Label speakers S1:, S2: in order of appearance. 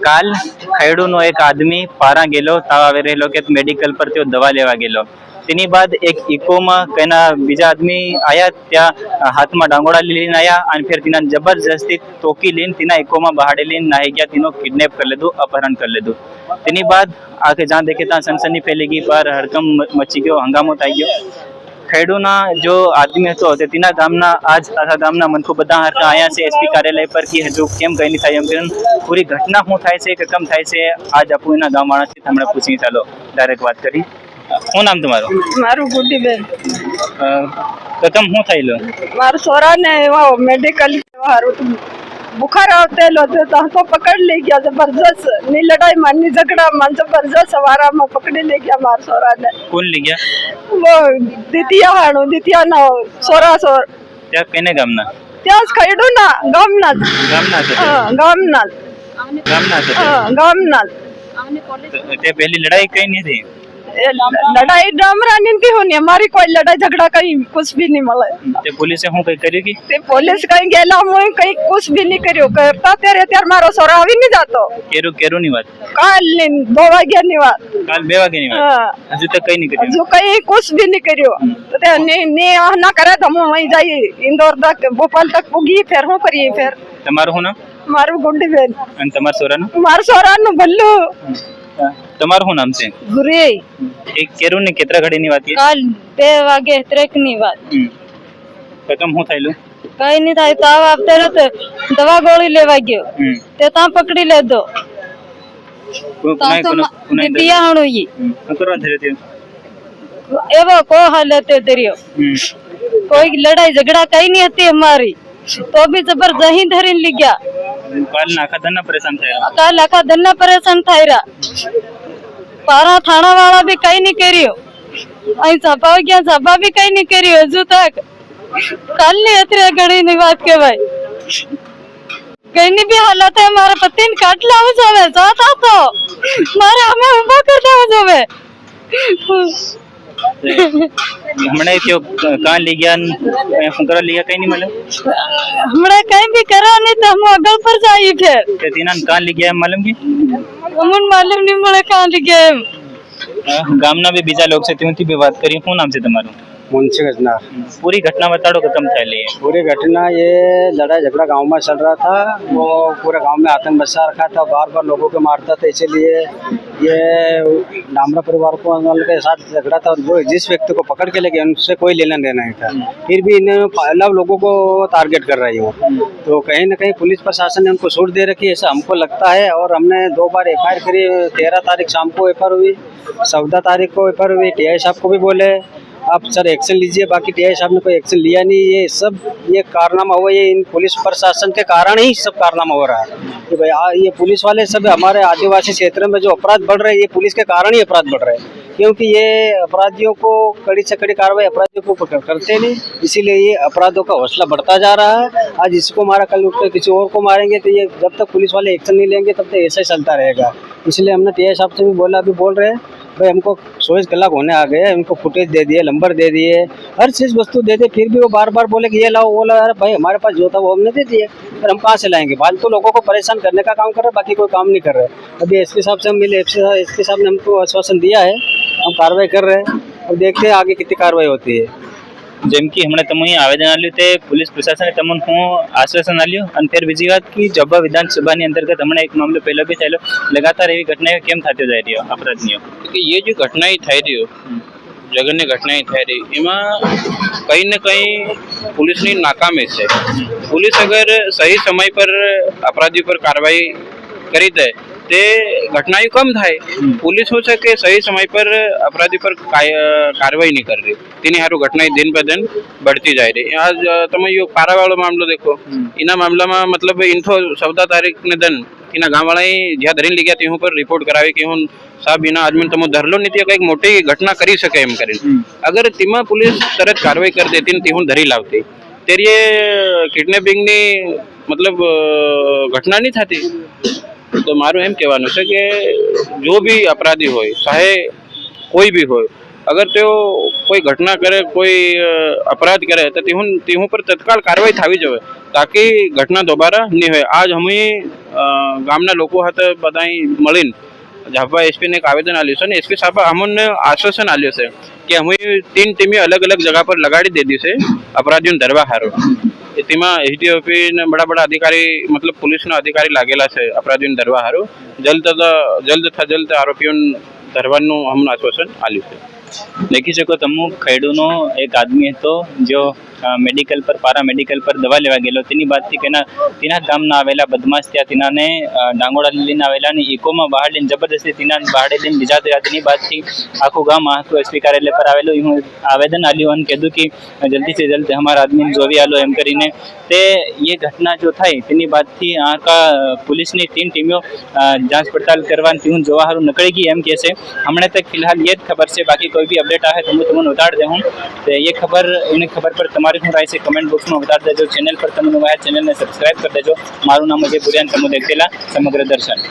S1: કાલ ખેડૂનો એક આદમી પારા ગયેલો તાવ આવી રહેલો કે મેડિકલ પર તેઓ દવા લેવા ગયેલો. તેની બાદ એક ઇકોમાં કઈના બીજા આદમી આયા, ત્યાં હાથમાં ડાંગોડા લઈને આયા અને ફેર તેના જબરજસ્તી ટોકી લઈને તેના ઇકોમાં બહાડે લઈને નાહી ગયા, તેનો કિડનેપ કરી લીધું, અપહરણ કરી લીધું. તેની બાદ આખે જ્યાં દેખે ત્યાં સનસની ફેલી ગઈ, પર હડકંપ મચી ગયો, હંગામો થઈ ગયો. ખેડૂના જો આદમી હતો તે તેના ગામના આજ આખા ગામના મનખો બધા હરકા આયા છે એસપી કાર્યાલય પર કે હજુ કેમ કઈ નહીં થાય એમ કરીને પૂરી ઘટના શું થાય છે કે કેમ થાય છે આજ આપું એના ગામ માણસથી હમણાં પૂછી. ચાલો ડાયરેક્ટ વાત કરી. શું નામ તમારું?
S2: મારું ગુડીબેન.
S1: કમ શું થયેલું?
S2: મારા છોરાને મેડિકલ बुखार આવતેલો તો हमको पकड़ ले गया जबरदस्त ની लड़ाई मानी झगड़ा में जबरदस्त सवारा में पकड़ ले गया मार सोरा ने.
S1: कौन ले गया?
S2: वो दितिया हाणो दितिया ना सोरा सोर
S1: त्या केने गामना?
S2: त्यास खैडू ना गामना
S1: गामना
S2: गामना
S1: गामना
S2: गामना.
S1: ते पहली लड़ाई कहीं नहीं थी?
S2: लड़ाई डामरा नहीं होनी, हमारी कोई लड़ाई झगड़ा कहीं कुछ भी नहीं मिले.
S1: ते पुलिस हूं कहीं करेगी? ते
S2: पुलिस कहीं गेला मुई कहीं कुछ भी नहीं करियो, करता तेरे त्यार मारो सोरा आवी नहीं जातो.
S1: केरू केरू नहीं बात?
S2: काल 2 वागे नहीं बात.
S1: काल 2 वागे नहीं बात? हजू तक कहीं नहीं करियो? हजू
S2: कहीं कुछ भी नहीं करियो. तो ते ने ना करे तो हम वहीं जाई इंदौर तक भोपाल तक पुगी, फिर हूं करिए. फिर
S1: તમારું શું નામ?
S2: મારું ગુડીબેન.
S1: અને તમારા સોરાનું?
S2: મારા સોરાનું ભલ્લુ.
S1: તમારું શું નામ છે?
S2: ગુરે.
S1: એક કેરું ને કેટલા ઘડીની વાત છે?
S2: કાલ 2 વાગે ત્રેકની વાત.
S1: કમ શું થયેલું?
S2: કઈ નહીં થાય, તાવ આવતો તો દવા ગોળી લેવા ગયો તે ત્યાં પકડી લેધો. દિયા હણું ઈ
S1: કરવા ધરે તે
S2: એવો કો હાલત દરિયો. કોઈ લડાઈ ઝઘડા કઈ નહીં હતી અમારી, તો भी जबरदस्ती धरीन ली गया.
S1: काल नाका धन्ना परेशान था.
S2: काल नाका धन्ना परेशान था रहा. पारा थाना वाला भी कहीं नहीं करियो, आई सभा गया सभा भी कहीं नहीं करियो हजू तक. काल नहीं अतरे घड़ी नहीं बात के भाई कहीं नहीं भी हालत है. हमारा पति ने काट लाओ जावे जाता तो मारे हमें उबा कर लाओ जावे.
S1: हमने क्यों कहाँ ले गया फुकरा लिया कहीं नहीं मालूम?
S2: हमने कहीं भी करा नहीं तो हम अगल पर जाइए. फिर
S1: तीना कहाँ ले गया मालूम की?
S2: हमन मालूम नहीं मुझे कहाँ ले गए.
S1: गामना भी बीजा लोग से त्यों भी बात करी. શું નામ છે તમારું?
S3: मुंशी गजनार.
S1: पूरी घटना बताओ खत्म थी.
S3: पूरी घटना ये लड़ाई झगड़ा गांव में चल रहा था, वो पूरे गांव में आतंक बसा रखा था, बार बार लोगों को मारता था, इसलिए ये डामरा परिवार को के साथ झगड़ा था. वो जिस व्यक्ति को पकड़ के लेके उनसे कोई लेना देना नहीं था, फिर भी इन्हें अलग लोगों को टारगेट कर रही हो. तो कहीं ना कहीं पुलिस प्रशासन ने उनको छूट दे रखी है ऐसा हमको लगता है. और हमने 2 बार FIR करी. 13 तारीख शाम को FIR हुई, 14 तारीख को FIR हुई. TI साहब को भी बोले आप सर एक्शन लीजिए, बाकी TI साहब ने कोई एक्शन लिया नहीं. ये कारनामा हुआ, ये इन पुलिस प्रशासन के कारण ही सब कारनामा हो रहा है कि भाई ये पुलिस वाले सब हमारे आदिवासी क्षेत्र में जो अपराध बढ़ रहे हैं ये पुलिस के कारण ही अपराध बढ़ रहे हैं, क्योंकि ये अपराधियों को कड़ी से कड़ी कार्रवाई अपराधियों को करते नहीं, इसीलिए ये अपराधों का हौसला बढ़ता जा रहा है. आज इसको मारा, कल उठकर किसी और को मारेंगे, तो ये जब तक पुलिस वाले एक्शन नहीं लेंगे तब तक ऐसा ही चलता रहेगा. इसलिए हमने TI साहब से भी बोला, अभी बोल रहे हैं भाई हमको 24 घंटे होने आ गए, उनको फुटेज दे दिए, नंबर दे दिए, हर चीज़ वस्तु दे दिए, फिर भी वो बार बार बोले कि ये लाओ वो लाओ. अरे भाई हमारे पास जो था वो हमने दे दिए, पर हम कहाँ से लाएंगे? फालतू लोगों को परेशान करने का काम कर रहे, बाकी कोई काम नहीं कर रहे. अभी SP साहब से हम मिले, SP साहब ने हमको आश्वासन दिया है, हम कार्रवाई कर रहे हैं. अब देखते हैं आगे कितनी कार्रवाई होती है.
S1: જેમ કે હમણાં તમે આવેદન આપ્યું તે પોલીસ પ્રશાસને તમને શું આશ્વાસન આપ્યું? અને ફેર બીજી વાત કે જબ્બા વિધાનસભાની અંતર્ગત હમણાં એક મામલો પહેલો બી થયેલો, लगातार એવી ઘટનાઓ કેમ થતી જાય રહ્યો અપરાધીઓ?
S4: ये जो घटनाएं થઈ રહ્યો જગનની ઘટનાएं થઈ રહી એમાં કहीं न कहीं पुलिसની નાકામી છે. पुलिस अगर सही समय पर अपराधी पर कार्रवाई કરી દે તે ઘટનાઓ કમ થાય. पुलिस हो सके सही समय पर अपराधी पर कार्रवाई नहीं कर रही, તેની હારું ઘટનાएं दिन ब दिन बढ़ती जा रही. आज તમે यो પારા વાળો મામલો देखो, એના મામલામાં मतलब ઇન્ફો 14 તારીખને દન એના ગામવાળાએ જ્યાં ધરીને લઈ ગયા ત્યાં પર રિપોર્ટ કરાવી કે હું સાહેબ એના આદમીને તમે ધરલો નથી, કંઈક મોટી ઘટના કરી શકે એમ કરીને. અગર તેમાં પોલીસ તરત કાર્યવાહી કરી દેતી ને હું ધરી લાવતી ત્યારે કિડનેપિંગની मतलब ઘટના નહીં થતી. तो मारू एम कहवानुं छे के जो भी अपराधी होय चाहे कोई भी होय અગર તેઓ કોઈ ઘટના કરે, કોઈ અપરાધ કરે તો તેહું પર તત્કાળ કાર્યવાહી થવી જોઈએ તાકી ઘટના દોબારા નહીં હોય. આજ અમે ગામના લોકો સાથે બધા મળીને ઝાપા એસપીને એક આવેદન આપ્યું છે અને એસપી સાહેબ અમને આશ્વાસન આપ્યું છે કે અમે 3 ટીમે અલગ અલગ જગા પર લગાડી દીધી છે અપરાધીઓને ધરવા હારું. તેમાં એસડીઓપી ને બડા અધિકારી મતલબ પોલીસના અધિકારી લાગેલા છે અપરાધીઓને ધરવા હારું. જલ્દ આરોપીઓને ધરવાનું અમને આશ્વાસન આપ્યું છે.
S1: દેખી શકો તમે ખેડૂનો એક આદમી હતો જો મેડિકલ પર પારામેડિકલ પર દવા લેવા ગયેલો. તેની બાદથી તેના ગામના આવેલા બદમાશ ત્યાં તેનાને ડાંગોડા લઈને આવેલા અને ઇકોમાં બહાર લઈને જબરદસ્તી તેના બહાર લઈને બીજા થયા. તેની બાદથી આખું ગામ આખું એસપી કાર્યાલય પર આવેલું. હું આવેદન આપ્યું અને કીધું કે જલ્દી से जल्द हमारा आदमी જોવી આલો એમ કરીને. તે એ ઘટના જો થઈ તેની બાદથી આખા પોલીસની 3 ટીમો जांच पड़ताल करवाने तीन जोवा हारू निकली गई एम कैसे हमने तक फिलहाल ये खबर से बाकी कोई भी अपडेट आए तो मैं तुमने बता दे हूँ. तो ये खबर इन खबर पर तुम्हारी શું રાય છે કમેન્ટ બોક્સમાં બતા દેજો. ચેનલ પર તમે નવા ચેનલને સબસ્ક્રાઇબ કરી દેજો. મારું નામ અજય પુરિયાન, તમે દેખેલા સમગ્ર દર્શન.